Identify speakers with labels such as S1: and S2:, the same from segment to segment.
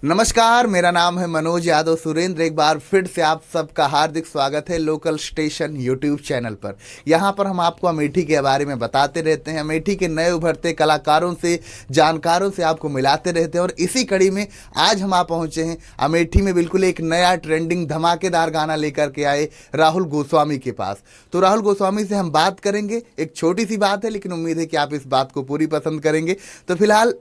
S1: नमस्कार, मेरा नाम है मनोज यादव सुरेंद्र। एक बार फिर से आप सबका हार्दिक स्वागत है लोकल स्टेशन यूट्यूब चैनल पर। यहाँ पर हम आपको अमेठी के बारे में बताते रहते हैं, अमेठी के नए उभरते कलाकारों से, जानकारों से आपको मिलाते रहते हैं। और इसी कड़ी में आज हम पहुँचे हैं अमेठी में, बिल्कुल एक नया ट्रेंडिंग धमाकेदार गाना लेकर के आए राहुल गोस्वामी के पास। तो राहुल गोस्वामी से हम बात करेंगे। एक छोटी सी बात है, लेकिन उम्मीद है कि आप इस बात को पूरी पसंद करेंगे। तो फिलहाल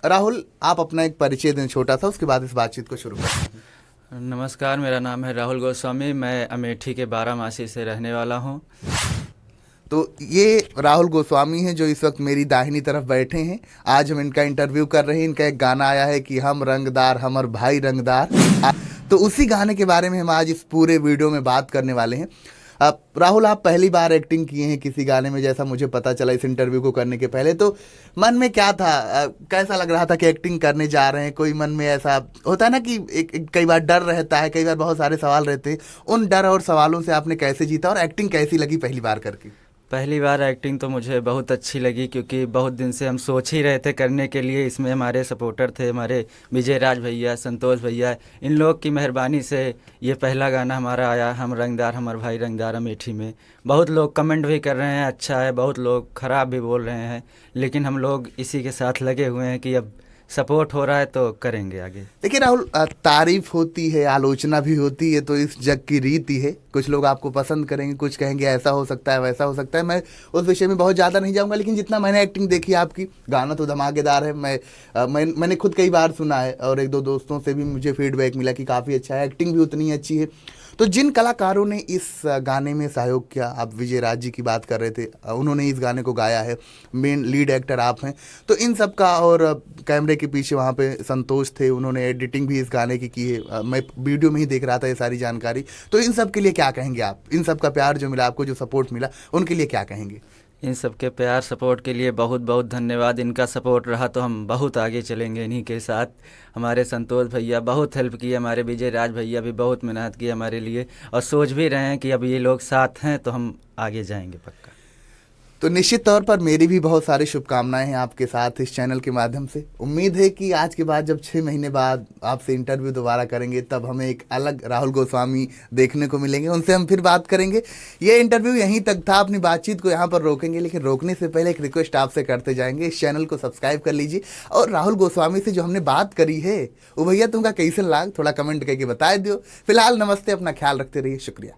S1: राहुल, आप अपना एक परिचय दें छोटा सा, उसके बाद इस बातचीत को शुरू करें।
S2: नमस्कार, मेरा नाम है राहुल गोस्वामी। मैं अमेठी के बारामासी से रहने वाला हूं।
S1: तो ये राहुल गोस्वामी हैं जो इस वक्त मेरी दाहिनी तरफ बैठे हैं। आज हम इनका इंटरव्यू कर रहे हैं। इनका एक गाना आया है कि हम रंगदार हमर भाई रंगदार। तो उसी गाने के बारे में हम आज इस पूरे वीडियो में बात करने वाले हैं। राहुल, आप पहली बार एक्टिंग किए हैं किसी गाने में, जैसा मुझे पता चला इस इंटरव्यू को करने के पहले। तो मन में क्या था, कैसा लग रहा था कि एक्टिंग करने जा रहे हैं? कोई मन में ऐसा होता है ना कि कई बार डर रहता है, कई बार बहुत सारे सवाल रहते हैं। उन डर और सवालों से आपने कैसे जीता और एक्टिंग कैसी लगी पहली बार करके?
S2: पहली बार एक्टिंग तो मुझे बहुत अच्छी लगी, क्योंकि बहुत दिन से हम सोच ही रहे थे करने के लिए। इसमें हमारे सपोर्टर थे, हमारे विजय राज भैया, संतोष भैया, इन लोग की मेहरबानी से ये पहला गाना हमारा आया, हम रंगदार हमर भाई रंगदार अमेठी में। बहुत लोग कमेंट भी कर रहे हैं अच्छा है, बहुत लोग ख़राब भी बोल रहे हैं, लेकिन हम लोग इसी के साथ लगे हुए हैं कि अब सपोर्ट हो रहा है तो करेंगे आगे।
S1: देखिए राहुल, तारीफ होती है, आलोचना भी होती है, तो इस जग की रीति है। कुछ लोग आपको पसंद करेंगे, कुछ कहेंगे ऐसा हो सकता है, वैसा हो सकता है। मैं उस विषय में बहुत ज़्यादा नहीं जाऊंगा, लेकिन जितना मैंने एक्टिंग देखी आपकी, गाना तो धमाकेदार है। मैंने खुद कई बार सुना है और एक दो दोस्तों से भी मुझे फीडबैक मिला कि काफ़ी अच्छा है, एक्टिंग भी उतनी अच्छी है। तो जिन कलाकारों ने इस गाने में सहयोग किया, आप विजय राज जी की बात कर रहे थे, उन्होंने इस गाने को गाया है, मेन लीड एक्टर आप हैं। तो इन सब का, और कैमरे के पीछे वहाँ पे संतोष थे, उन्होंने एडिटिंग भी इस गाने की है। मैं वीडियो में ही देख रहा था ये सारी जानकारी। तो इन सब के लिए क्या कहेंगे आप? इन सब का प्यार जो मिला आपको, जो सपोर्ट मिला, उनके लिए क्या कहेंगे?
S2: इन सब के प्यार सपोर्ट के लिए बहुत बहुत धन्यवाद। इनका सपोर्ट रहा तो हम बहुत आगे चलेंगे इन्हीं के साथ। हमारे संतोष भैया बहुत हेल्प की, हमारे विजय राज भैया भी बहुत मेहनत की हमारे लिए, और सोच भी रहे हैं कि अब ये लोग साथ हैं तो हम आगे जाएंगे पक्का।
S1: तो निश्चित तौर पर मेरी भी बहुत सारी शुभकामनाएं हैं आपके साथ इस चैनल के माध्यम से। उम्मीद है कि आज के बाद जब 6 महीने बाद आपसे इंटरव्यू दोबारा करेंगे, तब हमें एक अलग राहुल गोस्वामी देखने को मिलेंगे, उनसे हम फिर बात करेंगे। ये इंटरव्यू यहीं तक था, अपनी बातचीत को यहाँ पर रोकेंगे, लेकिन रोकने से पहले एक रिक्वेस्ट आपसे करते जाएंगे, इस चैनल को सब्सक्राइब कर लीजिए। और राहुल गोस्वामी से जो हमने बात करी है, वो भैया तुमका कैसे लाग, थोड़ा कमेंट करके बता दियो। फिलहाल नमस्ते, अपना ख्याल रखते रहिए, शुक्रिया।